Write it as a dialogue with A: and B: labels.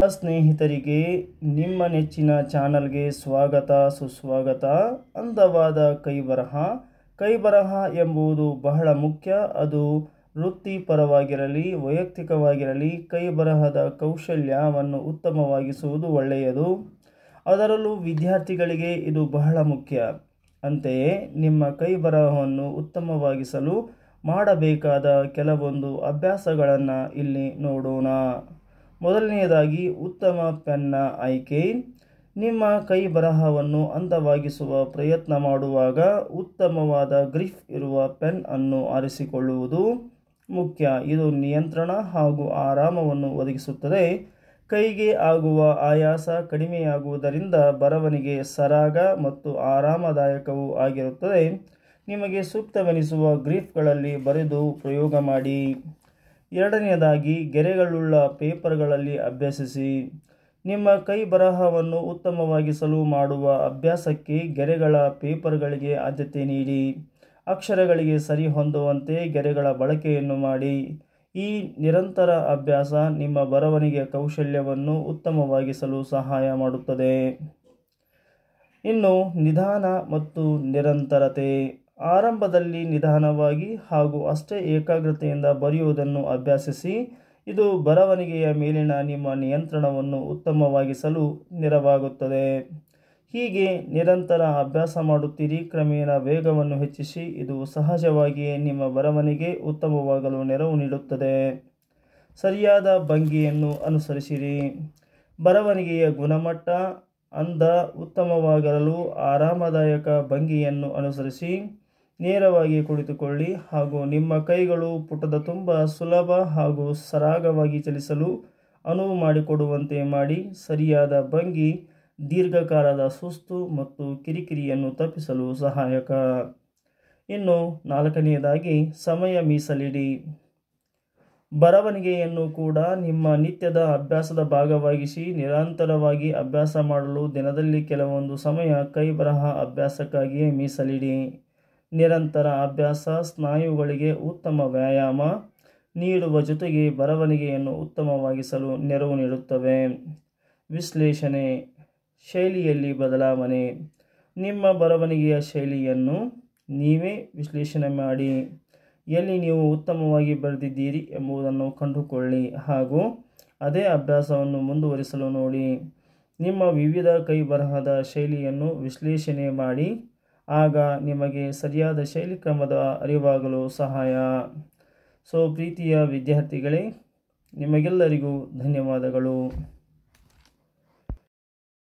A: ಸ್ನೇಹಿತರಿಗೆ ನಿಮ್ಮ ನೆಚ್ಚಿನ ಚಾನಲ್ಗೆ ಸ್ವಾಗತ ಸುಸ್ವಾಗತ. ಅಂದವಾದ ಕೈಬರಹ ಎಂಬುದು ಬಹಳ ಮುಖ್ಯ. ಅದು ವೃತ್ತಿಪರವಾಗಿರಲಿ ವೈಯಕ್ತಿಕವಾಗಿರಲಿ ಕೈಬರಹದ ಕೌಶಲ್ಯವನ್ನು ಉತ್ತಮವಾಗಿಸುವುದು ಒಳ್ಳೆಯದು. ಅದರಲ್ಲೂ ವಿದ್ಯಾರ್ಥಿಗಳಿಗೆ ಇದು ಬಹಳ ಮುಖ್ಯ. ಅಂತೆಯೇ ನಿಮ್ಮ ಕೈಬರಹವನ್ನು ಉತ್ತಮವಾಗಿಸಲು ಮಾಡಬೇಕಾದ ಕೆಲವೊಂದು ಅಭ್ಯಾಸಗಳನ್ನು ಇಲ್ಲಿ ನೋಡೋಣ. ಮೊದಲನೆಯದಾಗಿ ಉತ್ತಮ ಪೆನ್ನ ಆಯ್ಕೆ. ನಿಮ್ಮ ಕೈ ಬರಹವನ್ನು ಅಂದವಾಗಿಸುವ ಪ್ರಯತ್ನ ಮಾಡುವಾಗ ಉತ್ತಮವಾದ ಗ್ರಿಫ್ ಇರುವ ಪೆನ್ ಅನ್ನು ಆರಿಸಿಕೊಳ್ಳುವುದು ಮುಖ್ಯ. ಇದು ನಿಯಂತ್ರಣ ಹಾಗೂ ಆರಾಮವನ್ನು ಒದಗಿಸುತ್ತದೆ. ಕೈಗೆ ಆಗುವ ಆಯಾಸ ಕಡಿಮೆಯಾಗುವುದರಿಂದ ಬರವಣಿಗೆ ಸರಾಗ ಮತ್ತು ಆರಾಮದಾಯಕವೂ ಆಗಿರುತ್ತದೆ. ನಿಮಗೆ ಸೂಕ್ತವೆನಿಸುವ ಗ್ರಿಫ್ಗಳಲ್ಲಿ ಬರೆದು ಪ್ರಯೋಗ ಮಾಡಿ. ಎರಡನೆಯದಾಗಿ ಗೆರೆಗಳುಳ್ಳ ಪೇಪರ್ಗಳಲ್ಲಿ ಅಭ್ಯಸಿಸಿ. ನಿಮ್ಮ ಕೈ ಬರಹವನ್ನು ಉತ್ತಮವಾಗಿಸಲು ಮಾಡುವ ಅಭ್ಯಾಸಕ್ಕೆ ಗೆರೆಗಳ ಪೇಪರ್ಗಳಿಗೆ ಆದ್ಯತೆ ನೀಡಿ. ಅಕ್ಷರಗಳಿಗೆ ಸರಿ ಹೊಂದುವಂತೆ ಗೆರೆಗಳ ಬಳಕೆಯನ್ನು ಮಾಡಿ. ಈ ನಿರಂತರ ಅಭ್ಯಾಸ ನಿಮ್ಮ ಬರವಣಿಗೆಯ ಕೌಶಲ್ಯವನ್ನು ಉತ್ತಮವಾಗಿಸಲು ಸಹಾಯ ಮಾಡುತ್ತದೆ. ಇನ್ನು ನಿಧಾನ ಮತ್ತು ನಿರಂತರತೆ. ಆರಂಭದಲ್ಲಿ ನಿಧಾನವಾಗಿ ಹಾಗೂ ಅಷ್ಟೇ ಏಕಾಗ್ರತೆಯಿಂದ ಬರೆಯುವುದನ್ನು ಅಭ್ಯಸಿಸಿ. ಇದು ಬರವಣಿಗೆಯ ಮೇಲಿನ ನಿಮ್ಮ ನಿಯಂತ್ರಣವನ್ನು ಉತ್ತಮವಾಗಿಸಲು ನೆರವಾಗುತ್ತದೆ. ಹೀಗೆ ನಿರಂತರ ಅಭ್ಯಾಸ ಮಾಡುತ್ತೀರಿ. ಕ್ರಮೇಣ ವೇಗವನ್ನು ಹೆಚ್ಚಿಸಿ. ಇದು ಸಹಜವಾಗಿಯೇ ನಿಮ್ಮ ಬರವಣಿಗೆ ಉತ್ತಮವಾಗಲು ನೆರವು ನೀಡುತ್ತದೆ. ಸರಿಯಾದ ಭಂಗಿಯನ್ನು ಅನುಸರಿಸಿರಿ. ಬರವಣಿಗೆಯ ಗುಣಮಟ್ಟ ಅಂದ ಉತ್ತಮವಾಗಿರಲು ಆರಾಮದಾಯಕ ಭಂಗಿಯನ್ನು ಅನುಸರಿಸಿ. ನೇರವಾಗಿ ಕುಳಿತುಕೊಳ್ಳಿ ಹಾಗೂ ನಿಮ್ಮ ಕೈಗಳು ಪುಟದ ತುಂಬ ಸುಲಭ ಹಾಗೂ ಸರಾಗವಾಗಿ ಚಲಿಸಲು ಅನುವು ಮಾಡಿಕೊಡುವಂತೆ ಮಾಡಿ. ಸರಿಯಾದ ಭಂಗಿ ದೀರ್ಘಕಾಲದ ಸುಸ್ತು ಮತ್ತು ಕಿರಿಕಿರಿಯನ್ನು ತಪ್ಪಿಸಲು ಸಹಾಯಕ. ಇನ್ನು ನಾಲ್ಕನೆಯದಾಗಿ ಸಮಯ ಮೀಸಲಿಡಿ. ಬರವಣಿಗೆಯನ್ನು ಕೂಡ ನಿಮ್ಮ ನಿತ್ಯದ ಅಭ್ಯಾಸದ ಭಾಗವಾಗಿಸಿ. ನಿರಂತರವಾಗಿ ಅಭ್ಯಾಸ ಮಾಡಲು ದಿನದಲ್ಲಿ ಕೆಲವೊಂದು ಸಮಯ ಕೈಬರಹ ಅಭ್ಯಾಸಕ್ಕಾಗಿಯೇ ಮೀಸಲಿಡಿ. ನಿರಂತರ ಅಭ್ಯಾಸ ಸ್ನಾಯುಗಳಿಗೆ ಉತ್ತಮ ವ್ಯಾಯಾಮ ನೀಡುವ ಜೊತೆಗೆ ಬರವಣಿಗೆಯನ್ನು ಉತ್ತಮವಾಗಿಸಲು ನೆರವು ನೀಡುತ್ತವೆ. ವಿಶ್ಲೇಷಣೆ. ಶೈಲಿಯಲ್ಲಿ ಬದಲಾವಣೆ. ನಿಮ್ಮ ಬರವಣಿಗೆಯ ಶೈಲಿಯನ್ನು ನೀವೇ ವಿಶ್ಲೇಷಣೆ ಮಾಡಿ. ಎಲ್ಲಿ ನೀವು ಉತ್ತಮವಾಗಿ ಬರೆದಿದ್ದೀರಿ ಎಂಬುದನ್ನು ಕಂಡುಕೊಳ್ಳಿ ಹಾಗೂ ಅದೇ ಅಭ್ಯಾಸವನ್ನು ಮುಂದುವರಿಸಲು ನೋಡಿ. ನಿಮ್ಮ ವಿವಿಧ ಕೈ ಬರಹದ ಶೈಲಿಯನ್ನು ವಿಶ್ಲೇಷಣೆ ಮಾಡಿ. ಆಗ ನಿಮಗೆ ಸರಿಯಾದ ಶೈಲಿ ಕ್ರಮದ ಅರಿವಾಗಲು ಸಹಾಯ. ಪ್ರೀತಿಯ ವಿದ್ಯಾರ್ಥಿಗಳೇ, ನಿಮಗೆಲ್ಲರಿಗೂ ಧನ್ಯವಾದಗಳು.